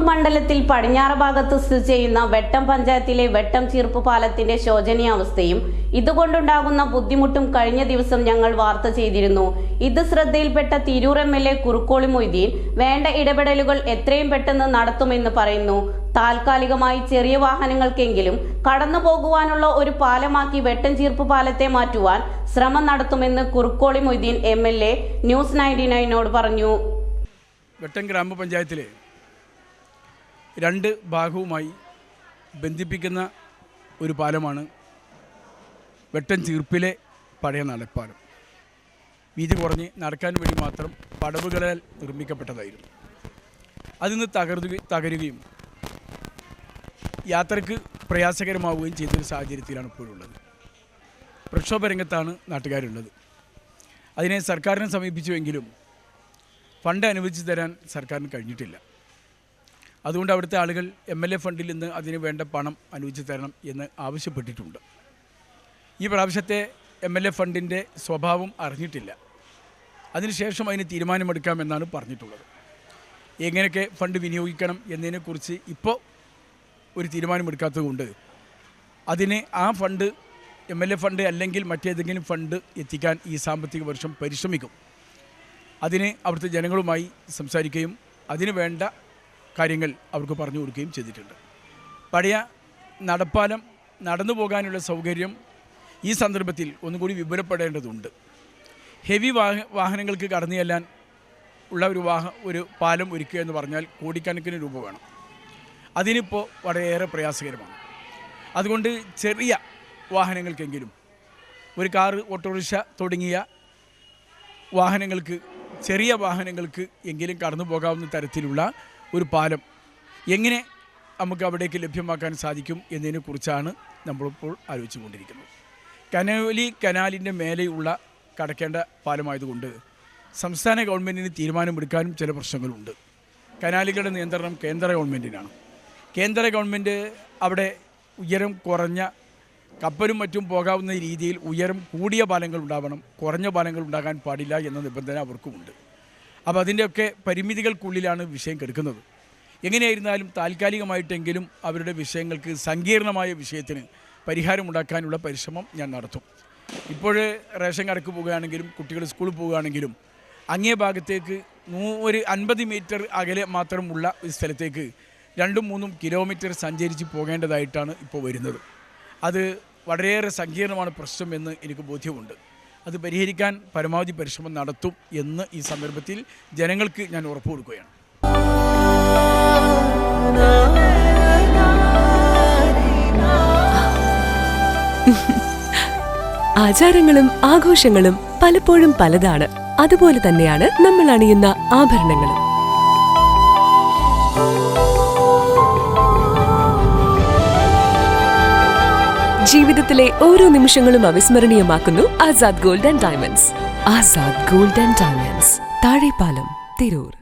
മണ്ഡലത്തിൽ പടിഞ്ഞാറ് ഭാഗത്ത് സ്ഥിതി ചെയ്യുന്ന വെട്ടം പഞ്ചായത്തിലെ വെട്ടം ചീർപ്പ് പാലത്തിന്റെ ശോചനീയാവസ്ഥയും ഇതുകൊണ്ടുണ്ടാകുന്ന ബുദ്ധിമുട്ടും കഴിഞ്ഞ ദിവസം ഞങ്ങൾ വാർത്ത ചെയ്തിരുന്നു. ഇത് ശ്രദ്ധയിൽപ്പെട്ട തിരൂർ MLA കുറുക്കോളി മൊയ്തീൻ വേണ്ട ഇടപെടലുകൾ എത്രയും പെട്ടെന്ന് നടത്തുമെന്ന് പറയുന്നു. താൽക്കാലികമായി ചെറിയ വാഹനങ്ങൾക്കെങ്കിലും കടന്നു പോകുവാനുള്ള ഒരു പാലമാക്കി വെട്ടം ചീർപ്പ് പാലത്തെ മാറ്റുവാൻ ശ്രമം നടത്തുമെന്ന് കുറുക്കോളി മൊയ്തീൻ MLA ന്യൂസ് 99നോട് പറഞ്ഞു. വെട്ടം ഗ്രാമപഞ്ചായത്തിലെ രണ്ട് ഭാഗവുമായി ബന്ധിപ്പിക്കുന്ന ഒരു പാലമാണ് വെട്ടം ചീർപ്പിലെ പഴയ നടപ്പാലം. വീതി കുറഞ്ഞ് നടക്കാൻ വേണ്ടി മാത്രം പടവുകളാൽ നിർമ്മിക്കപ്പെട്ടതായിരുന്നു. അതിന്ന് തകരുകയും യാത്രയ്ക്ക് പ്രയാസകരമാവുകയും ചെയ്തൊരു സാഹചര്യത്തിലാണ് ഇപ്പോഴുള്ളത്. പ്രക്ഷോഭ രംഗത്താണ് നാട്ടുകാരുള്ളത്. അതിനെ സർക്കാരിനെ സമീപിച്ചുവെങ്കിലും ഫണ്ട് അനുവദിച്ചു തരാൻ സർക്കാരിന് കഴിഞ്ഞിട്ടില്ല. അതുകൊണ്ട് അവിടുത്തെ ആളുകൾ MLA ഫണ്ടിൽ നിന്ന് അതിന് വേണ്ട പണം അനുവദിച്ചു തരണം എന്ന് ആവശ്യപ്പെട്ടിട്ടുണ്ട്. ഈ പ്രാവശ്യത്തെ MLA ഫണ്ടിൻ്റെ സ്വഭാവം അറിഞ്ഞിട്ടില്ല. അതിനുശേഷം അതിന് തീരുമാനമെടുക്കാമെന്നാണ് പറഞ്ഞിട്ടുള്ളത്. എങ്ങനെയൊക്കെ ഫണ്ട് വിനിയോഗിക്കണം എന്നതിനെക്കുറിച്ച് ഇപ്പോൾ ഒരു തീരുമാനമെടുക്കാത്തതുകൊണ്ട് അതിന് ആ ഫണ്ട് MLA ഫണ്ട് അല്ലെങ്കിൽ മറ്റേതെങ്കിലും ഫണ്ട് എത്തിക്കാൻ ഈ സാമ്പത്തിക വർഷം പരിശ്രമിക്കും. അതിന് അവിടുത്തെ ജനങ്ങളുമായി സംസാരിക്കുകയും അതിന് വേണ്ട കാര്യങ്ങൾ അവർക്ക് പറഞ്ഞു കൊടുക്കുകയും ചെയ്തിട്ടുണ്ട്. പഴയ നടപ്പാലം നടന്നു പോകാനുള്ള സൗകര്യം ഈ സന്ദർഭത്തിൽ ഒന്നുകൂടി വിപുലപ്പെടേണ്ടതുണ്ട്. ഹെവി വാഹനങ്ങൾക്ക് കടന്നു ചെല്ലാൻ ഉള്ള ഒരു പാലം ഒരുക്കുക എന്ന് പറഞ്ഞാൽ കോടിക്കണക്കിന് രൂപ വേണം. അതിനിപ്പോൾ വളരെയേറെ പ്രയാസകരമാണ്. അതുകൊണ്ട് ചെറിയ വാഹനങ്ങൾക്കെങ്കിലും ഒരു കാറ്, ഓട്ടോറിക്ഷ തുടങ്ങിയ ചെറിയ വാഹനങ്ങൾക്ക് എങ്കിലും കടന്നു പോകാവുന്ന തരത്തിലുള്ള ഒരു പാലം എങ്ങനെ നമുക്ക് അവിടേക്ക് ലഭ്യമാക്കാൻ സാധിക്കും എന്നതിനെക്കുറിച്ചാണ് നമ്മളിപ്പോൾ ആലോചിച്ചു കൊണ്ടിരിക്കുന്നത്. കനാലിൻ്റെ മേലെയുള്ള കടക്കേണ്ട പാലമായതുകൊണ്ട് സംസ്ഥാന ഗവൺമെൻറ്റിന് തീരുമാനമെടുക്കാനും ചില പ്രശ്നങ്ങളുണ്ട്. കനാലുകളുടെ നിയന്ത്രണം കേന്ദ്ര ഗവൺമെൻറ്റിനാണ്. കേന്ദ്ര ഗവൺമെൻറ് അവിടെ ഉയരം കുറഞ്ഞ കപ്പലും മറ്റും പോകാവുന്ന രീതിയിൽ ഉയരം കൂടിയ പാലങ്ങൾ ഉണ്ടാവണം, കുറഞ്ഞ പാലങ്ങൾ ഉണ്ടാകാൻ പാടില്ല എന്ന നിബന്ധന അവർക്കുമുണ്ട്. അപ്പോൾ അതിൻ്റെയൊക്കെ പരിമിതികൾക്കുള്ളിലാണ് വിഷയം കിടക്കുന്നത്. എങ്ങനെയായിരുന്നാലും താൽക്കാലികമായിട്ടെങ്കിലും അവരുടെ വിഷയങ്ങൾക്ക്, സങ്കീർണമായ വിഷയത്തിന് പരിഹാരമുണ്ടാക്കാനുള്ള പരിശ്രമം ഞാൻ നടത്തും. ഇപ്പോൾ റേഷൻ കടക്ക് പോവുകയാണെങ്കിലും കുട്ടികൾ സ്കൂളിൽ പോവുകയാണെങ്കിലും അങ്ങേ ഭാഗത്തേക്ക് ഒരു 50 മീറ്റർ അകലെ മാത്രമുള്ള ഒരു സ്ഥലത്തേക്ക് 2-3 കിലോമീറ്റർ സഞ്ചരിച്ച് പോകേണ്ടതായിട്ടാണ് ഇപ്പോൾ വരുന്നത്. അത് വളരെയേറെ സങ്കീർണമാണ് പ്രശ്നം എന്ന് എനിക്ക് ബോധ്യമുണ്ട്. അത് പരിഹരിക്കാൻ പരമാവധി പരിശ്രമം നടത്തും എന്ന് ഈ സന്ദർഭത്തിൽ ജനങ്ങൾക്ക് ഞാൻ ഉറപ്പ് കൊടുക്കുകയാണ്. ആചാരങ്ങളും ആഘോഷങ്ങളും പലപ്പോഴും പലതാണ്. അതുപോലെ തന്നെയാണ് നമ്മൾ അണിയുന്ന ആഭരണങ്ങളും. ജീവിതത്തിലെ ഓരോ നിമിഷങ്ങളും അവിസ്മരണീയമാക്കുന്നു Azad gold and diamonds. Azad gold and diamonds, Thazhepalam, Tirur.